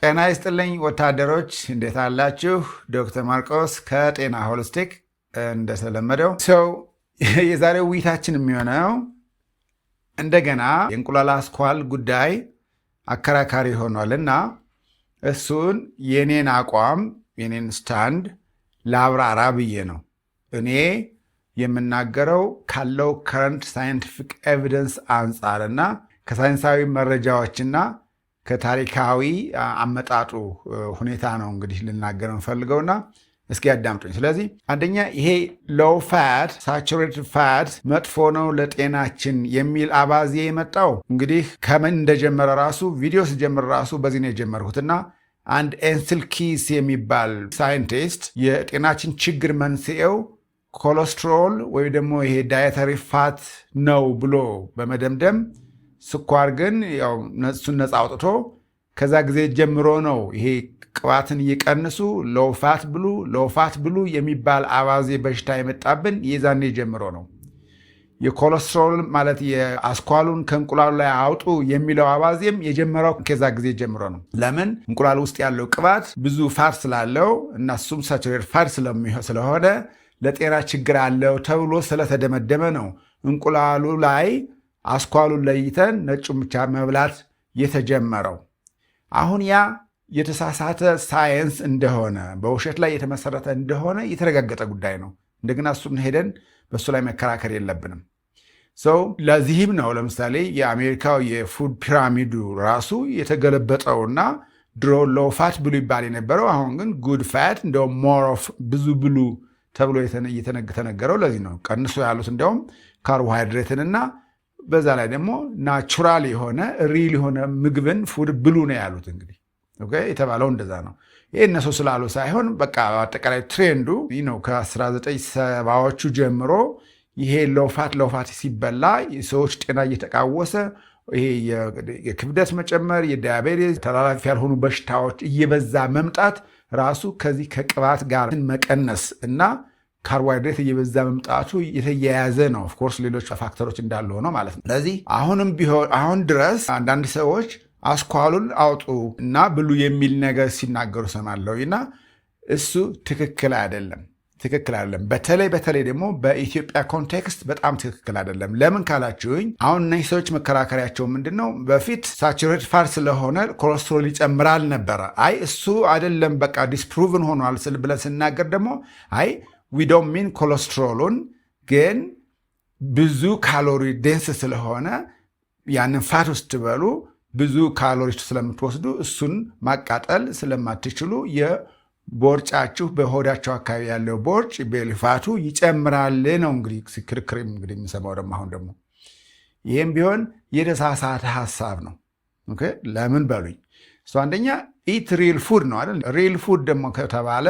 ጤና ይስጥልኝ ወታደሮች፣ እንዴት አላችሁ? ዶክተር ማርቆስ ከጤና ሆሊስቲክ እንደተለመደው የዛሬው ውይይታችን የሚሆነው እንደገና የእንቁላል አስኳል ጉዳይ አከራካሪ ሆኗልና እሱን የኔን አቋም የኔን ስታንድ ላብራራ ብዬ ነው። እኔ የምናገረው ካለው ከረንት ሳይንቲፊክ ኤቪደንስ አንጻርና ከሳይንሳዊ መረጃዎችና ከታሪካዊ አመጣጡ ሁኔታ ነው እንግዲህ ልናገር እንፈልገውና እስኪ ያዳምጡኝ። ስለዚህ አንደኛ ይሄ ሎው ፋት ሳቹሬትድ ፋት መጥፎ ነው ለጤናችን የሚል አባዜ የመጣው እንግዲህ ከምን እንደጀመረ ራሱ ቪዲዮ ስጀምር ራሱ በዚህ ነው የጀመርኩትና አንድ ኤንስልኪስ የሚባል ሳይንቲስት የጤናችን ችግር መንስኤው ኮሌስትሮል ወይ ደግሞ ይሄ ዳየተሪ ፋት ነው ብሎ በመደምደም ስኳር ግን ያው እሱን ነፃ አውጥቶ ከዛ ጊዜ ጀምሮ ነው ይሄ ቅባትን እየቀንሱ ሎው ፋት ብሉ የሚባል አባዜ በሽታ የመጣብን የዛኔ ጀምሮ ነው። የኮሌስትሮል ማለት የአስኳሉን ከእንቁላሉ ላይ አውጡ የሚለው አባዜም የጀመረው ከዛ ጊዜ ጀምሮ ነው። ለምን? እንቁላል ውስጥ ያለው ቅባት ብዙ ፋት ስላለው እና እሱም ሳቹሬትድ ፋት ስለሆነ ለጤና ችግር አለው ተብሎ ስለተደመደመ ነው እንቁላሉ ላይ አስኳሉን ለይተን ነጩን ብቻ መብላት የተጀመረው። አሁን ያ የተሳሳተ ሳይንስ እንደሆነ በውሸት ላይ የተመሰረተ እንደሆነ የተረጋገጠ ጉዳይ ነው። እንደገና እሱን ሄደን በእሱ ላይ መከራከር የለብንም። ለዚህም ነው ለምሳሌ የአሜሪካው የፉድ ፒራሚዱ ራሱ የተገለበጠውና ድሮ ሎው ፋት ብሉ ይባል የነበረው አሁን ግን ጉድ ፋት እንደውም ሞር ኦፍ ብዙ ብሉ ተብሎ የተነገረው ለዚህ ነው። ቀንሶ ያሉት እንደውም ካርቦሃይድሬትንና በዛ ላይ ደግሞ ናቹራል የሆነ ሪል የሆነ ምግብን ፉድ ብሉ ነው ያሉት። እንግዲህ የተባለው እንደዛ ነው። ይህ እነሱ ስላሉ ሳይሆን በቃ አጠቃላይ ትሬንዱ ነው። ከ1970ዎቹ ጀምሮ ይሄ ሎፋት ሲበላ የሰዎች ጤና እየተቃወሰ ይሄ የክብደት መጨመር፣ የዲያቤቴስ፣ ተላላፊ ያልሆኑ በሽታዎች እየበዛ መምጣት ራሱ ከዚህ ከቅባት ጋር መቀነስ እና ካርቦሃይድሬት እየበዛ መምጣቱ የተያያዘ ነው። ኦፍኮርስ ሌሎች ፋክተሮች እንዳሉ ሆነው ማለት ነው። ስለዚህ አሁንም ቢሆን አሁን ድረስ አንዳንድ ሰዎች አስኳሉን አውጡ እና ብሉ የሚል ነገር ሲናገሩ ሰማለሁ እና እሱ ትክክል አይደለም። በተለይ ደግሞ በኢትዮጵያ ኮንቴክስት በጣም ትክክል አይደለም። ለምን ካላችሁኝ አሁን እነዚህ ሰዎች መከራከሪያቸው ምንድን ነው? በፊት ሳቹሬትድ ፋት ስለሆነ ኮሌስትሮል ይጨምራል ነበረ። አይ እሱ አይደለም በቃ ዲስፕሩቭን ሆኗል ብለን ስናገር ደግሞ አይ ዊ ዶንት ሚን ኮሌስትሮሉን ግን ብዙ ካሎሪ ዴንስ ስለሆነ ያንን ፋት ውስጥ ትበሉ ብዙ ካሎሪ ስለምትወስዱ እሱን ማቃጠል ስለማትችሉ የቦርጫችሁ በሆዳቸው አካባቢ ያለው ቦርጭ ቤሊፋቱ ይጨምራል ነው እንግዲህ ክርክር እንግዲህ የሚሰማው ደግሞ አሁን ደግሞ ይህም ቢሆን የተሳሳተ ሀሳብ ነው። ለምን በሉኝ። አንደኛ ኢት ሪል ፉድ ነው አይደል? ሪል ፉድ ደግሞ ከተባለ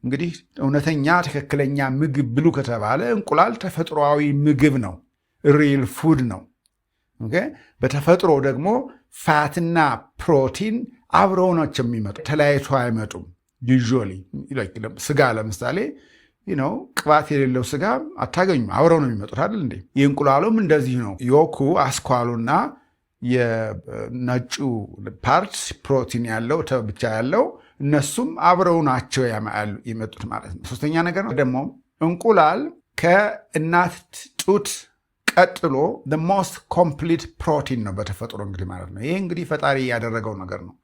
እንግዲህ እውነተኛ ትክክለኛ ምግብ ብሉ ከተባለ እንቁላል ተፈጥሯዊ ምግብ ነው፣ ሪል ፉድ ነው። በተፈጥሮ ደግሞ ፋትና ፕሮቲን አብረው ናቸው የሚመጡ፣ ተለያይቶ አይመጡም። ዩዥዋሊ ስጋ ለምሳሌ ቅባት የሌለው ስጋ አታገኙም፣ አብረው ነው የሚመጡት አይደል እንዴ? የእንቁላሉም እንደዚህ ነው። ዮኩ አስኳሉና የነጩ ፓርት ፕሮቲን ያለው ብቻ ያለው እነሱም አብረው ናቸው የመጡት ማለት ነው። ሶስተኛ ነገር ነው ደግሞ እንቁላል ከእናት ጡት ቀጥሎ the most complete ፕሮቲን ነው በተፈጥሮ እንግዲህ ማለት ነው። ይሄ እንግዲህ ፈጣሪ ያደረገው ነገር ነው።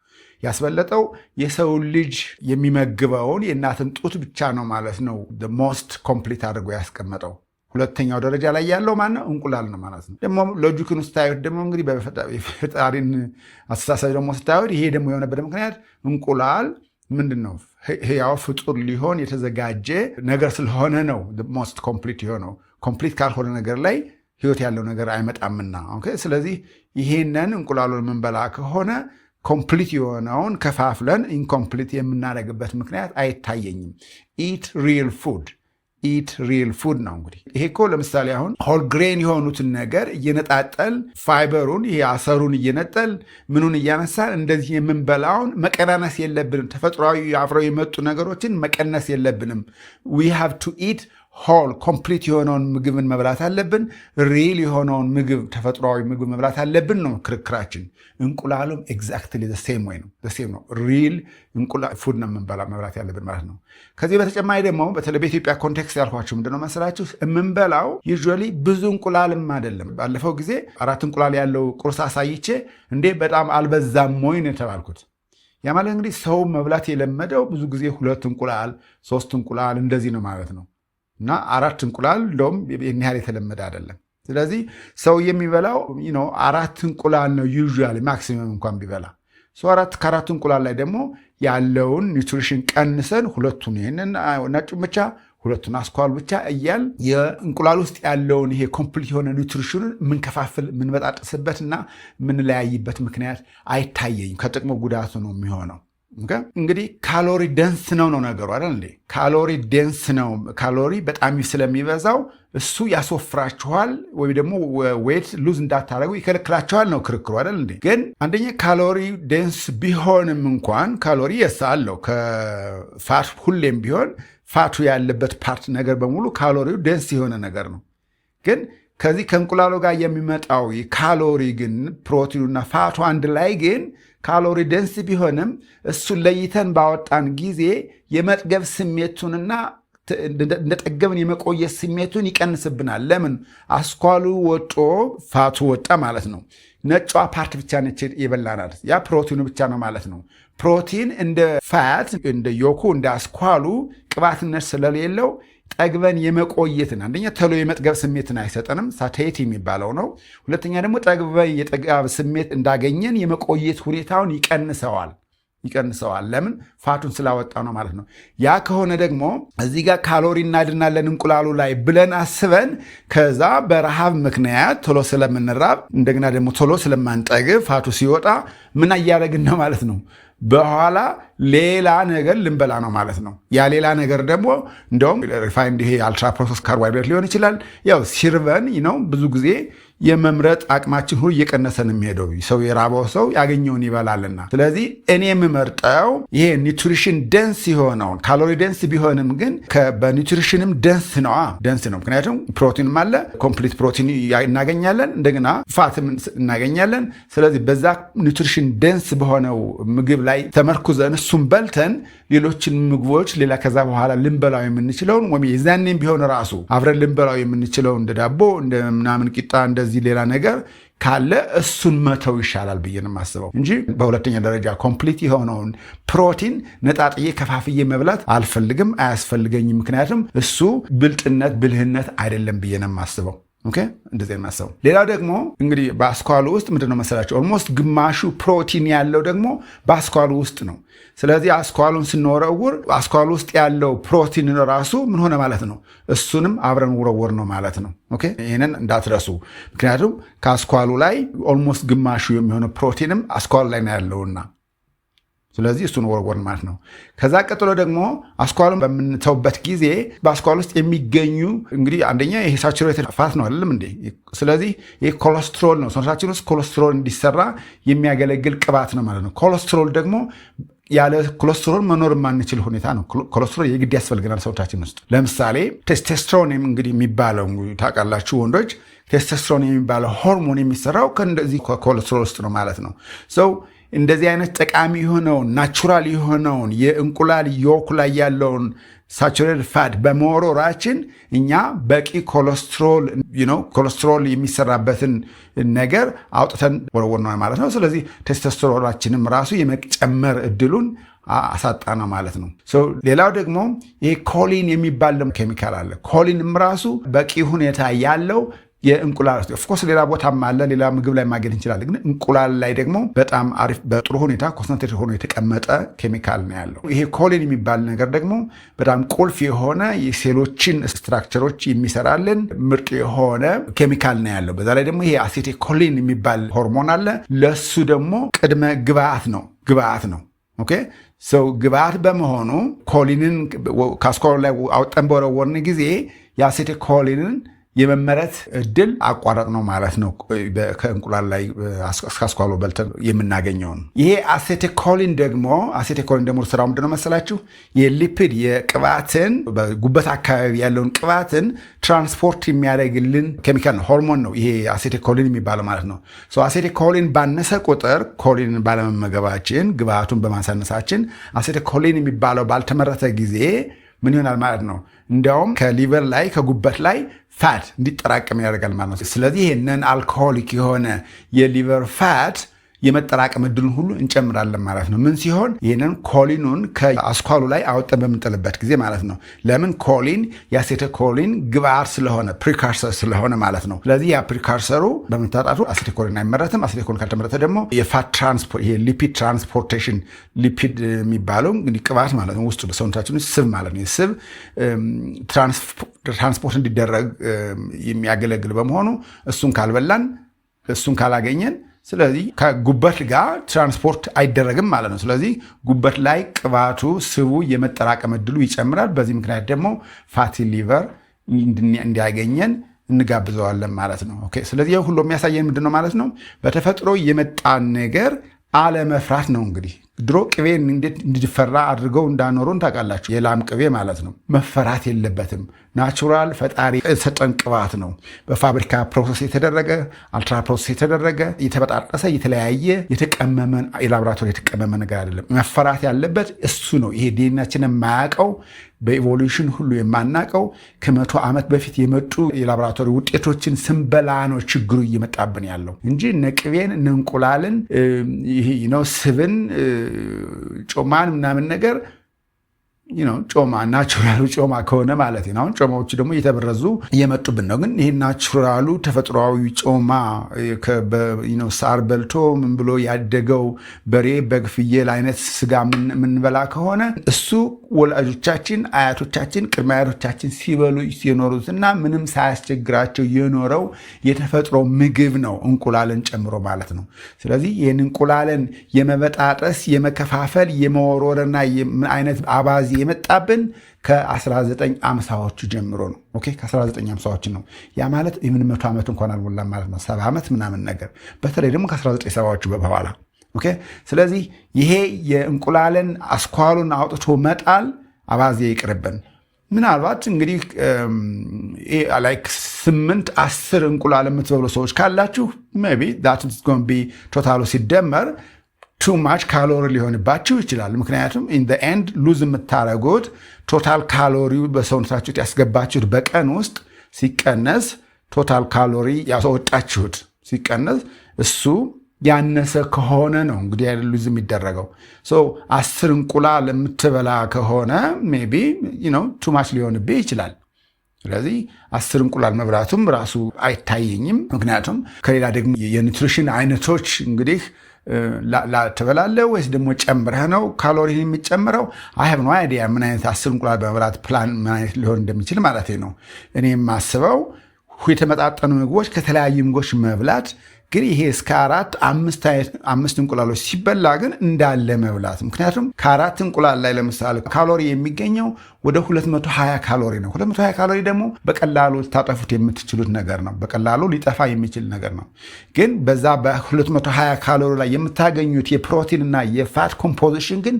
ያስበለጠው የሰው ልጅ የሚመግበውን የእናትን ጡት ብቻ ነው ማለት ነው the most complete አድርጎ ያስቀመጠው። ሁለተኛው ደረጃ ላይ ያለው ማነው? እንቁላል ነው ማለት ነው። ደግሞ ሎጂክን ስታዩት ደግሞ እንግዲህ በፈጣሪን አስተሳሰብ ደግሞ ስታዩት ይሄ ደግሞ የሆነበት ምክንያት እንቁላል ምንድን ነው? ሕያው ፍጡር ሊሆን የተዘጋጀ ነገር ስለሆነ ነው ሞስት ኮምፕሊት የሆነው። ኮምፕሊት ካልሆነ ነገር ላይ ህይወት ያለው ነገር አይመጣምና። ስለዚህ ይሄንን እንቁላሉን የምንበላ ከሆነ ኮምፕሊት የሆነውን ከፋፍለን ኢንኮምፕሊት የምናደርግበት ምክንያት አይታየኝም። ኢት ሪል ፉድ ነው እንግዲህ። ይሄ እኮ ለምሳሌ አሁን ሆል ግሬን የሆኑትን ነገር እየነጣጠል ፋይበሩን ይሄ አሰሩን እየነጠል ምኑን እያነሳን እንደዚህ የምንበላውን መቀናነስ የለብንም። ተፈጥሯዊ አብረው የመጡ ነገሮችን መቀነስ የለብንም። ዊ ሃቭ ቱ ኢት ሆል ኮምፕሊት የሆነውን ምግብን መብላት አለብን፣ ሪል የሆነውን ምግብ ተፈጥሯዊ ምግብ መብላት አለብን ነው ክርክራችን። እንቁላሉም ኤግዛክትሊ ሴም ወይ ነው ነው ሪል እንቁላል ፉድ ነው መብላት ያለብን ማለት ነው። ከዚህ በተጨማሪ ደግሞ በተለይ በኢትዮጵያ ኮንቴክስት ያልኳችሁ ምንድነው መሰላችሁ የምንበላው ዩዥዋሊ ብዙ እንቁላልም አይደለም። ባለፈው ጊዜ 4 እንቁላል ያለው ቁርስ አሳይቼ እንዴ በጣም አልበዛም ወይ ነው የተባልኩት። ያ ማለት እንግዲህ ሰው መብላት የለመደው ብዙ ጊዜ 2 እንቁላል 3 እንቁላል እንደዚህ ነው ማለት ነው። እና 4 እንቁላል እንደውም ይህን ያህል የተለመደ አይደለም። ስለዚህ ሰው የሚበላው 4 እንቁላል ነው ዩዥዋሊ ማክሲመም እንኳን ቢበላ። ከ4 እንቁላል ላይ ደግሞ ያለውን ኒውትሪሽን ቀንሰን 2ቱን ይህንን ነጩን ብቻ 2ቱን አስኳል ብቻ እያል የእንቁላል ውስጥ ያለውን ይሄ ኮምፕሊት የሆነ ኒውትሪሽኑን የምንከፋፍል የምንበጣጥስበትና የምንለያይበት ምክንያት አይታየኝም። ከጥቅሙ ጉዳቱ ነው የሚሆነው። እንግዲህ ካሎሪ ደንስ ነው ነገሩ አይደል እንዴ? ካሎሪ ደንስ ነው። ካሎሪ በጣም ስለሚበዛው እሱ ያስወፍራችኋል ወይ ደግሞ ዌት ሉዝ እንዳታደረጉ ይከለክላችኋል ነው ክርክሩ አይደል እንዴ? ግን አንደኛ ካሎሪ ደንስ ቢሆንም እንኳን ካሎሪ አለው ከፋት ሁሌም ቢሆን ፋቱ ያለበት ፓርት ነገር በሙሉ ካሎሪው ደንስ የሆነ ነገር ነው። ግን ከዚህ ከእንቁላሉ ጋር የሚመጣው ካሎሪ ግን ፕሮቲኑና ፋቱ አንድ ላይ ግን ካሎሪ ደንስ ቢሆንም እሱን ለይተን ባወጣን ጊዜ የመጥገብ ስሜቱንና እንደጠገብን የመቆየት ስሜቱን ይቀንስብናል። ለምን? አስኳሉ ወጦ ፋቱ ወጣ ማለት ነው። ነጯ ፓርት ብቻ ነች የበላናት፣ ያ ፕሮቲኑ ብቻ ነው ማለት ነው። ፕሮቲን እንደ ፋት እንደ ዮኩ እንደ አስኳሉ ቅባትነት ስለሌለው ጠግበን የመቆየትን አንደኛ ተሎ የመጥገብ ስሜትን አይሰጠንም፣ ሳቴቲ የሚባለው ነው። ሁለተኛ ደግሞ ጠግበን የጠጋብ ስሜት እንዳገኘን የመቆየት ሁኔታውን ይቀንሰዋል። ለምን? ፋቱን ስላወጣ ነው ማለት ነው። ያ ከሆነ ደግሞ እዚህ ጋር ካሎሪ እናድናለን እንቁላሉ ላይ ብለን አስበን ከዛ በረሃብ ምክንያት ቶሎ ስለምንራብ እንደገና ደግሞ ቶሎ ስለማንጠግብ ፋቱ ሲወጣ ምን እያደረግን ነው ማለት ነው? በኋላ ሌላ ነገር ልንበላ ነው ማለት ነው። ያ ሌላ ነገር ደግሞ እንደውም ሪፋይንድ ይሄ አልትራ ፕሮሰስ ካርቦሃይድሬት ሊሆን ይችላል። ያው ሲርበን ብዙ ጊዜ የመምረጥ አቅማችን ሁሉ እየቀነሰ ነው የሚሄደው። ሰው የራበው ሰው ያገኘውን ይበላልና። ስለዚህ እኔ የምመርጠው ይሄ ኒውትሪሽን ደንስ የሆነውን ካሎሪ ደንስ ቢሆንም ግን በኒውትሪሽንም ደንስ ነው። ምክንያቱም ፕሮቲንም አለ፣ ኮምፕሊት ፕሮቲን እናገኛለን፣ እንደገና ፋትም እናገኛለን። ስለዚህ በዛ ኒውትሪሽን ደንስ በሆነው ምግብ ላይ ተመርኩዘን እሱም በልተን ሌሎችን ምግቦች ሌላ ከዛ በኋላ ልንበላው የምንችለውን ወይም የዛኔም ቢሆን ራሱ አብረን ልንበላው የምንችለው እንደ ዳቦ እንደ ምናምን ቂጣ እንደዚህ ሌላ ነገር ካለ እሱን መተው ይሻላል ብዬ ነው የማስበው እንጂ በሁለተኛ ደረጃ ኮምፕሊት የሆነውን ፕሮቲን ነጣጥዬ ከፋፍዬ መብላት አልፈልግም፣ አያስፈልገኝም። ምክንያቱም እሱ ብልህነት አይደለም ብዬ ነው የማስበው። እንደዚህ የማስበው። ሌላው ደግሞ እንግዲህ በአስኳሉ ውስጥ ምንድነው መሰላቸው ኦልሞስት ግማሹ ፕሮቲን ያለው ደግሞ በአስኳሉ ውስጥ ነው። ስለዚህ አስኳሉን ስንወረውር አስኳሉ ውስጥ ያለው ፕሮቲን ራሱ ምን ሆነ ማለት ነው? እሱንም አብረን ውረውር ነው ማለት ነው። ይህንን እንዳትረሱ። ምክንያቱም ከአስኳሉ ላይ ኦልሞስት ግማሹ የሚሆነው ፕሮቲንም አስኳሉ ላይ ነው ያለውና ስለዚህ እሱን ወርወር ማለት ነው። ከዛ ቀጥሎ ደግሞ አስኳሉን በምንተውበት ጊዜ በአስኳል ውስጥ የሚገኙ እንግዲህ አንደኛ ይሄ ሳቹሬትድ ፋት ነው አይደለም እንዴ? ስለዚህ ይሄ ኮሌስትሮል ነው። ሰውነታችን ውስጥ ኮሌስትሮል እንዲሰራ የሚያገለግል ቅባት ነው ማለት ነው። ኮሌስትሮል ደግሞ ያለ ኮሌስትሮል መኖር የማንችል ሁኔታ ነው። ኮሌስትሮል የግድ ያስፈልገናል ሰውነታችን ውስጥ። ለምሳሌ ቴስቶስትሮን እንግዲህ የሚባለው ታውቃላችሁ ወንዶች፣ ቴስቶስትሮን የሚባለው ሆርሞን የሚሰራው ከእንደዚህ ኮሌስትሮል ውስጥ ነው ማለት ነው። እንደዚህ አይነት ጠቃሚ የሆነውን ናቹራል የሆነውን የእንቁላል ዮክ ላይ ያለውን ሳቹሬትድ ፋት በመወረራችን እኛ በቂ ኮሌስትሮል የሚሰራበትን ነገር አውጥተን ወረወር ነው ማለት ነው። ስለዚህ ቴስቶስትሮናችንም ራሱ የመጨመር እድሉን አሳጣ ነው ማለት ነው። ሌላው ደግሞ ይሄ ኮሊን የሚባል ኬሚካል አለ። ኮሊንም ራሱ በቂ ሁኔታ ያለው የእንቁላል ኦፍኮርስ ሌላ ቦታም አለ፣ ሌላ ምግብ ላይ ማግኘት እንችላለን። ግን እንቁላል ላይ ደግሞ በጣም አሪፍ በጥሩ ሁኔታ ኮንሰንትሬት ሆኖ የተቀመጠ ኬሚካል ነው ያለው። ይሄ ኮሊን የሚባል ነገር ደግሞ በጣም ቁልፍ የሆነ የሴሎችን ስትራክቸሮች የሚሰራልን ምርጥ የሆነ ኬሚካል ነው ያለው። በዛ ላይ ደግሞ ይሄ አሴቴ ኮሊን የሚባል ሆርሞን አለ። ለሱ ደግሞ ቅድመ ግብአት ነው። ግብአት በመሆኑ ኮሊንን ከአስኳሉ ላይ አውጠን በወረወርን ጊዜ የአሴቴ ኮሊንን የመመረት እድል አቋራጭ ነው ማለት ነው። ከእንቁላል ላይ አስኳሉ በልተን የምናገኘው ነው። ይሄ አሴቲኮሊን ደግሞ ስራው ምንድን ነው መሰላችሁ? የሊፒድ የቅባትን በጉበት አካባቢ ያለውን ቅባትን ትራንስፖርት የሚያደርግልን ኬሚካል ነው፣ ሆርሞን ነው። ይሄ አሴቲኮሊን የሚባለው ማለት ነው። አሴቲኮሊን ባነሰ ቁጥር ኮሊን ባለመመገባችን፣ ግብአቱን በማሳነሳችን አሴቲኮሊን የሚባለው ባልተመረተ ጊዜ ምን ይሆናል ማለት ነው? እንዲያውም ከሊቨር ላይ ከጉበት ላይ ፋት እንዲጠራቀም ያደርጋል ማለት ነው። ስለዚህ ይህንን አልኮሆሊክ የሆነ የሊቨር ፋት የመጠራቀም እድሉን ሁሉ እንጨምራለን ማለት ነው። ምን ሲሆን? ይህንን ኮሊኑን ከአስኳሉ ላይ አወጠን በምንጥልበት ጊዜ ማለት ነው። ለምን? ኮሊን የአሴቲኮሊን ግብአት ስለሆነ ፕሪካርሰር ስለሆነ ማለት ነው። ስለዚህ ያ ፕሪካርሰሩ በመታጣቱ አሴቲኮሊን አይመረትም። አሴቲኮሊን ካልተመረተ ደግሞ የፋት ትራንስፖርት ይሄ ሊፒድ ትራንስፖርቴሽን ሊፒድ የሚባለው እንግዲህ ቅባት ማለት ነው። ውስጡ ሰውነታችን ውስጥ ስብ ማለት ነው። ስብ ትራንስፖርት እንዲደረግ የሚያገለግል በመሆኑ እሱን ካልበላን እሱን ካላገኘን ስለዚህ ከጉበት ጋር ትራንስፖርት አይደረግም ማለት ነው። ስለዚህ ጉበት ላይ ቅባቱ ስቡ የመጠራቀም እድሉ ይጨምራል። በዚህ ምክንያት ደግሞ ፋቲ ሊቨር እንዲያገኘን እንጋብዘዋለን ማለት ነው። ኦኬ። ስለዚህ ሁሉ የሚያሳየን ምንድን ነው ማለት ነው? በተፈጥሮ የመጣን ነገር አለመፍራት ነው። እንግዲህ ድሮ ቅቤ እንዴት እንዲፈራ አድርገው እንዳኖሩን ታውቃላችሁ። የላም ቅቤ ማለት ነው። መፈራት የለበትም። ናቹራል ፈጣሪ የሰጠን ቅባት ነው። በፋብሪካ ፕሮሰስ የተደረገ አልትራ ፕሮሰስ የተደረገ የተበጣጠሰ የተለያየ የተቀመመ የላቦራቶሪ የተቀመመ ነገር አይደለም። መፈራት ያለበት እሱ ነው። ይሄ ዲኤንኤያችን የማያውቀው በኢቮሉሽን ሁሉ የማናውቀው ከ100 ዓመት በፊት የመጡ የላቦራቶሪ ውጤቶችን ስንበላ ነው ችግሩ እየመጣብን ያለው እንጂ እነ ቅቤን እነ እንቁላልን ስብን ጮማን ምናምን ነገር ጮማ ናቹራሉ ጮማ ከሆነ ማለት ነው። አሁን ጮማዎቹ ደግሞ እየተበረዙ እየመጡብን ነው። ግን ይሄ ናቹራሉ ተፈጥሯዊ ጮማ ሳር በልቶ ምን ብሎ ያደገው በሬ በግ ፍየል አይነት ስጋ የምንበላ ከሆነ እሱ ወላጆቻችን አያቶቻችን ቅድመ አያቶቻችን ሲበሉ የኖሩትና ምንም ሳያስቸግራቸው የኖረው የተፈጥሮ ምግብ ነው፣ እንቁላልን ጨምሮ ማለት ነው። ስለዚህ ይህን እንቁላልን የመበጣጠስ የመከፋፈል የመወርወርና አይነት አባዜ የመጣብን ከ1950ዎቹ ጀምሮ ነው። ኦኬ ከ1950ዎቹ ነው። ያ ማለት የምን 100 ዓመት እንኳን አልሞላም ማለት ነው። 70 ዓመት ምናምን ነገር በተለይ ደግሞ ከ1970ዎቹ በኋላ ኦኬ። ስለዚህ ይሄ የእንቁላልን አስኳሉን አውጥቶ መጣል አባዜ ይቅርብን። ምናልባት እንግዲህ ላይክ 8-10 እንቁላል የምትበሉ ሰዎች ካላችሁ ሜይ ቢ that is going to be ቶታሉ ሲደመር too much ካሎሪ ሊሆንባችሁ ይችላል። ምክንያቱም in the end ሉዝ የምታረጉት ቶታል ካሎሪው በሰውነታችሁ ያስገባችሁት በቀን ውስጥ ሲቀነስ ቶታል ካሎሪ ያስወጣችሁት ሲቀነስ እሱ ያነሰ ከሆነ ነው እንግዲህ ሉዝ የሚደረገው። 10 እንቁላል የምትበላ ከሆነ ሜቢ too much ሊሆንብህ ይችላል። ስለዚህ 10 እንቁላል መብላቱም ራሱ አይታየኝም። ምክንያቱም ከሌላ ደግሞ የኒትሪሽን አይነቶች እንግዲህ ትበላለህ ወይስ ደግሞ ጨምረህ ነው ካሎሪ የሚጨምረው? አይ ሃቭ ኖ አይዲያ ምን አይነት 10 እንቁላል በመብላት ፕላን ምን አይነት ሊሆን እንደሚችል ማለት ነው። እኔ የማስበው የተመጣጠኑ ምግቦች ከተለያዩ ምግቦች መብላት ግን ይሄ እስከ 4-5 እንቁላሎች ሲበላ ግን እንዳለ መብላት። ምክንያቱም ከ4 እንቁላል ላይ ለምሳሌ ካሎሪ የሚገኘው ወደ 220 ካሎሪ ነው። 220 ካሎሪ ደግሞ በቀላሉ ታጠፉት የምትችሉት ነገር ነው። በቀላሉ ሊጠፋ የሚችል ነገር ነው። ግን በዛ በ220 ካሎሪ ላይ የምታገኙት የፕሮቲንና የፋት ኮምፖዚሽን ግን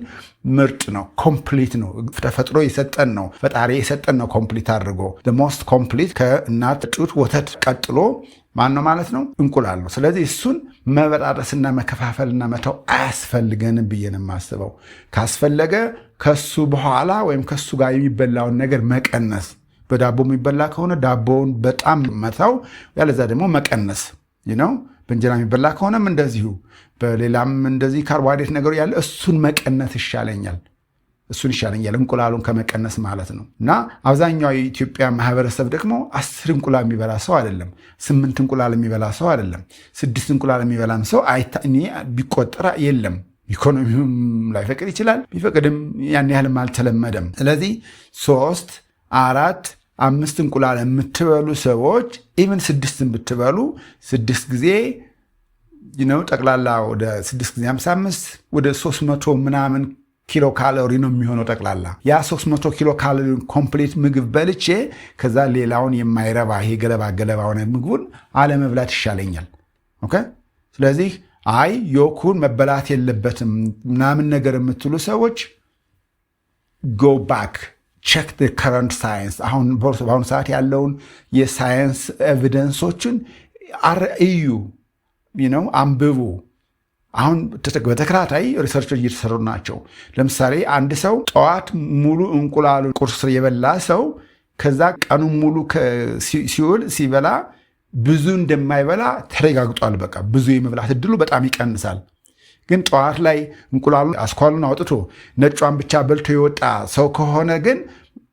ምርጥ ነው። ኮምፕሊት ነው። ተፈጥሮ የሰጠን ነው። ፈጣሪ የሰጠን ነው። ኮምፕሊት አድርጎ ሞስት ኮምፕሊት ከእናት ጡት ወተት ቀጥሎ ማን ነው ማለት ነው? እንቁላል ነው። ስለዚህ እሱን መበጣጠስና መከፋፈልና መተው አያስፈልገንም ብዬ ነው የማስበው። ካስፈለገ ከሱ በኋላ ወይም ከሱ ጋር የሚበላውን ነገር መቀነስ። በዳቦ የሚበላ ከሆነ ዳቦውን በጣም መተው፣ ያለዛ ደግሞ መቀነስ ነው። በእንጀራ የሚበላ ከሆነም እንደዚሁ፣ በሌላም እንደዚህ ካርቦሃይድሬት ነገር ያለ እሱን መቀነስ ይሻለኛል። እንቁላሉን ከመቀነስ ማለት ነው። እና አብዛኛው የኢትዮጵያ ማህበረሰብ ደግሞ 10 እንቁላል የሚበላ ሰው አይደለም። 8 እንቁላል የሚበላ ሰው አይደለም። 6 እንቁላል የሚበላም ሰው ቢቆጠር የለም። ኢኮኖሚውም ላይፈቅድ ይችላል። ቢፈቅድም ያን ያህልም አልተለመደም። ስለዚህ 3፣ 4፣ 5 እንቁላል የምትበሉ ሰዎች ኢቨን 6 ብትበሉ 6 ጊዜ ጠቅላላ ወደ 6 ጊዜ 55 ወደ 300 ምናምን ኪሎ ካሎሪ ነው የሚሆነው ጠቅላላ። ያ 300 ኪሎ ካሎሪ ኮምፕሊት ምግብ በልቼ ከዛ ሌላውን የማይረባ ይሄ ገለባ ሆነ ምግቡን አለመብላት ይሻለኛል። ኦኬ። ስለዚህ አይ ዮኩን መበላት የለበትም ምናምን ነገር የምትሉ ሰዎች go back check the current science። በአሁኑ ሰዓት ያለውን የሳይንስ ኤቪደንሶችን እዩ፣ አንብቡ። አሁን በተከታታይ ሪሰርቾች እየተሰሩ ናቸው። ለምሳሌ አንድ ሰው ጠዋት ሙሉ እንቁላሉ ቁርስ የበላ ሰው ከዛ ቀኑ ሙሉ ሲውል ሲበላ ብዙ እንደማይበላ ተረጋግጧል። በቃ ብዙ የመብላት እድሉ በጣም ይቀንሳል። ግን ጠዋት ላይ እንቁላሉን አስኳሉን አውጥቶ ነጯን ብቻ በልቶ የወጣ ሰው ከሆነ ግን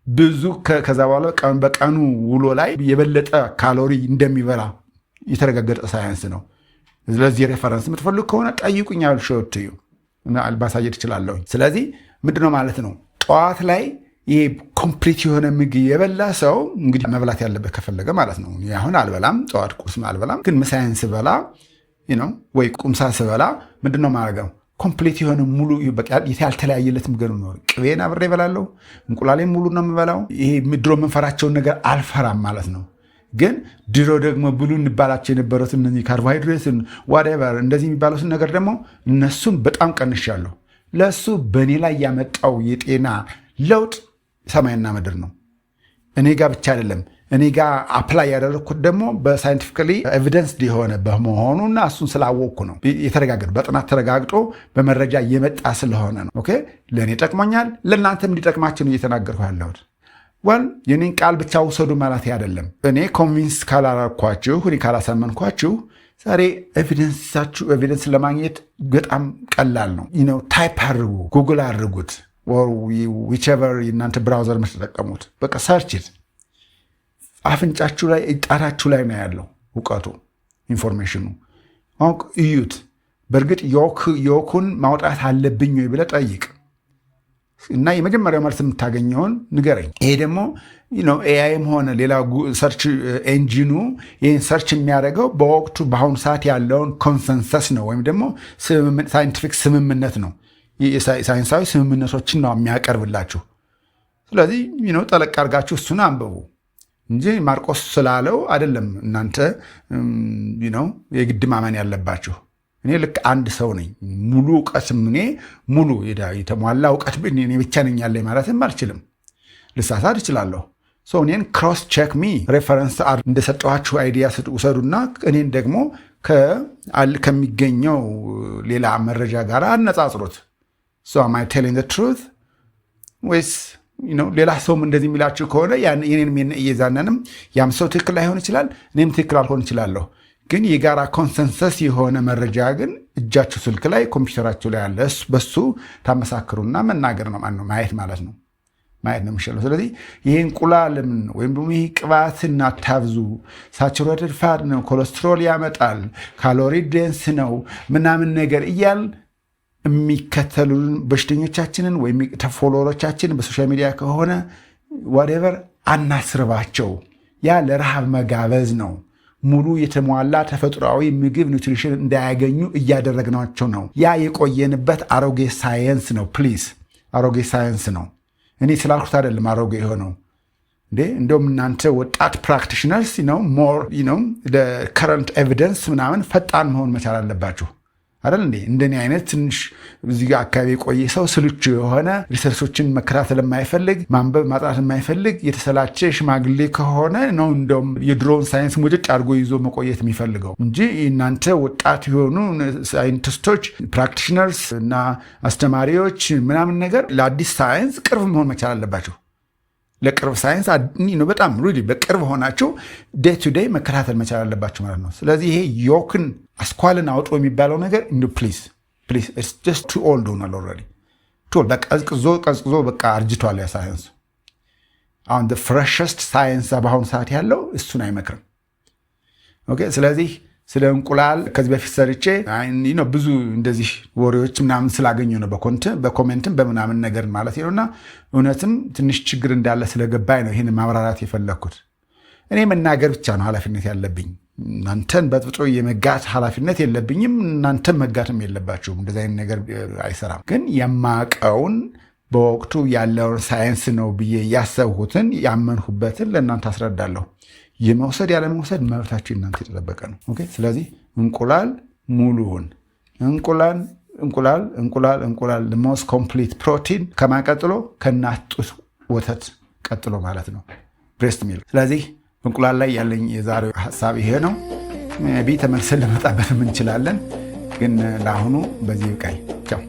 ብዙ ከዛ በኋላ በቀኑ ውሎ ላይ የበለጠ ካሎሪ እንደሚበላ የተረጋገጠ ሳይንስ ነው። ስለዚህ ሬፈረንስ የምትፈልጉ ከሆነ ጠይቁኝ፣ ሸወትዩ ማሳየት እችላለሁ። ስለዚህ ምንድነው ማለት ነው ጠዋት ላይ ይሄ ኮምፕሊት የሆነ ምግብ የበላ ሰው እንግዲህ መብላት ያለበት ከፈለገ ማለት ነው። አሁን አልበላም፣ ጠዋት ቁርስ አልበላም፣ ግን ምሳዬን ስበላ ወይ ቁምሳ ስበላ ምንድነው ማድረገው? ኮምፕሊት የሆነ ሙሉ ያልተለያየለት ምግብ ነው። ቅቤን አብሬ እበላለሁ፣ እንቁላሌን ሙሉ ነው የምበላው። ይሄ ድሮ የምንፈራቸውን ነገር አልፈራም ማለት ነው። ግን ድሮ ደግሞ ብሉ እንባላቸው የነበሩት እነዚህ ካርቦሃይድሬትን ዋትኤቨር እንደዚህ የሚባሉትን ነገር ደግሞ እነሱን በጣም ቀንሻለሁ። ለእሱ በእኔ ላይ ያመጣው የጤና ለውጥ ሰማይና ምድር ነው። እኔ ጋር ብቻ አይደለም፣ እኔ ጋር አፕላይ ያደረግኩት ደግሞ በሳይንቲፊካሊ ኤቪደንስ የሆነ በመሆኑና እሱን ስላወቅኩ ነው። የተረጋገጠ በጥናት ተረጋግጦ በመረጃ እየመጣ ስለሆነ ነው። ኦኬ፣ ለእኔ ጠቅሞኛል፣ ለእናንተም እንዲጠቅማችሁ ነው እየተናገርኩ ያለሁት። የኔን ቃል ብቻ ውሰዱ ማለት አይደለም። እኔ ኮንቪንስ ካላረኳችሁ፣ እኔ ካላሳመንኳችሁ ዛሬ ኤቪደንስ ለማግኘት በጣም ቀላል ነው። ታይፕ አድርጉ፣ ጉግል አድርጉት፣ ዊቸቨር የእናንተ ብራውዘር የምትጠቀሙት በቃ ሰርችት። አፍንጫችሁ ላይ ጣታችሁ ላይ ነው ያለው እውቀቱ፣ ኢንፎርሜሽኑ። አውቅ እዩት። በእርግጥ ዮኩን ማውጣት አለብኝ ወይ ብለህ ጠይቅ እና የመጀመሪያው መልስ የምታገኘውን ንገረኝ። ይሄ ደግሞ ኤአይም ሆነ ሌላ ሰርች ኤንጂኑ ይህን ሰርች የሚያደርገው በወቅቱ በአሁኑ ሰዓት ያለውን ኮንሰንሰስ ነው፣ ወይም ደግሞ ሳይንቲፊክ ስምምነት ነው። ሳይንሳዊ ስምምነቶችን ነው የሚያቀርብላችሁ። ስለዚህ ጠለቅ አድርጋችሁ እሱን አንብቡ እንጂ ማርቆስ ስላለው አይደለም እናንተ የግድ ማመን ያለባችሁ። እኔ ልክ አንድ ሰው ነኝ። ሙሉ እውቀትም እኔ ሙሉ የተሟላ እውቀት እኔ ብቻ ነኝ ያለኝ ማለትም አልችልም። ልሳሳት እችላለሁ። እኔን ክሮስ ቼክ ሚ ሬፈረንስ እንደሰጠኋችሁ አይዲያ ውሰዱና እኔን ደግሞ ከሚገኘው ሌላ መረጃ ጋር አነጻጽሩት። am I telling the truth ወይስ ሌላ ሰውም እንደዚህ የሚላችሁ ከሆነ የኔንም እየዛነንም ያም ሰው ትክክል ላይሆን ይችላል፣ እኔም ትክክል አልሆን ይችላለሁ። ግን የጋራ ኮንሰንሰስ የሆነ መረጃ ግን እጃችሁ ስልክ ላይ ኮምፒውተራችሁ ላይ አለ። በሱ ታመሳክሩና መናገር ነው ማየት ማለት ነው። ማየት ነው የሚሻለው። ስለዚህ ይሄ እንቁላልም ወይም ደግሞ ይሄ ቅባትን አታብዙ፣ ሳቹሬትድ ፋት ነው፣ ኮሌስትሮል ያመጣል፣ ካሎሪ ዴንስ ነው ምናምን ነገር እያል የሚከተሉን በሽተኞቻችንን ወይም ፎሎወሮቻችን በሶሻል ሚዲያ ከሆነ ዋትኤቨር አናስርባቸው። ያ ለረሃብ መጋበዝ ነው። ሙሉ የተሟላ ተፈጥሯዊ ምግብ ኒውትሪሽን እንዳያገኙ እያደረግናቸው ነው። ያ የቆየንበት አሮጌ ሳይንስ ነው። ፕሊዝ አሮጌ ሳይንስ ነው። እኔ ስላልኩት አይደለም አሮጌ የሆነው። እንደውም እናንተ ወጣት ፕራክቲሽነርስ ሞር ከረንት ኤቪደንስ ምናምን ፈጣን መሆን መቻል አለባችሁ አይደል እንዴ? እንደኔ አይነት ትንሽ እዚህ ጋር አካባቢ የቆየ ሰው ስልቹ የሆነ ሪሰርቾችን መከታተል የማይፈልግ ማንበብ ማጥናት የማይፈልግ የተሰላቸ ሽማግሌ ከሆነ ነው እንደውም የድሮውን ሳይንስ ሙጭጭ አድርጎ ይዞ መቆየት የሚፈልገው እንጂ እናንተ ወጣት የሆኑ ሳይንቲስቶች፣ ፕራክቲሽነርስ እና አስተማሪዎች ምናምን ነገር ለአዲስ ሳይንስ ቅርብ መሆን መቻል አለባቸው። ለቅርብ ሳይንስ በጣም በቅርብ ሆናችሁ ዴይ ቱ ዴይ መከታተል መቻል አለባችሁ ማለት ነው። ስለዚህ ይሄ ዮክን አስኳልን አውጡ የሚባለው ነገር ፕሊዝ ኢትስ ጀስት ቱ ኦልድ ሆኗል። ኦልሬዲ ቀዝቅዞ በቃ አርጅቷል ያ ሳይንስ። አሁን ፍሬሸስት ሳይንስ በአሁኑ ሰዓት ያለው እሱን አይመክርም። ኦኬ። ስለዚህ ስለ እንቁላል ከዚህ በፊት ሰርቼ ብዙ እንደዚህ ወሬዎች ምናምን ስላገኘ ነው በኮሜንትም በምናምን ነገር ማለት ነውና እውነትም ትንሽ ችግር እንዳለ ስለገባኝ ነው ይህን ማብራራት የፈለግኩት። እኔ መናገር ብቻ ነው ኃላፊነት ያለብኝ። እናንተን በጥብጦ የመጋት ኃላፊነት የለብኝም። እናንተን መጋትም የለባችሁም። እንደዚህ አይነት ነገር አይሰራም። ግን የማቀውን በወቅቱ ያለውን ሳይንስ ነው ብዬ ያሰብሁትን ያመንሁበትን ለእናንተ አስረዳለሁ። የመውሰድ ያለመውሰድ መብታችሁ እናንተ የተጠበቀ ነው። ኦኬ። ስለዚህ እንቁላል ሙሉውን እንቁላል ሞስት ኮምፕሊት ፕሮቲን ከማቀጥሎ ከእናት ጡት ወተት ቀጥሎ ማለት ነው፣ ብሬስት ሚልክ። ስለዚህ እንቁላል ላይ ያለኝ የዛሬው ሀሳብ ይሄ ነው። ቢ ተመልሰን ልመጣበትም እንችላለን፣ ግን ለአሁኑ በዚህ ይብቃኝ። ቻው።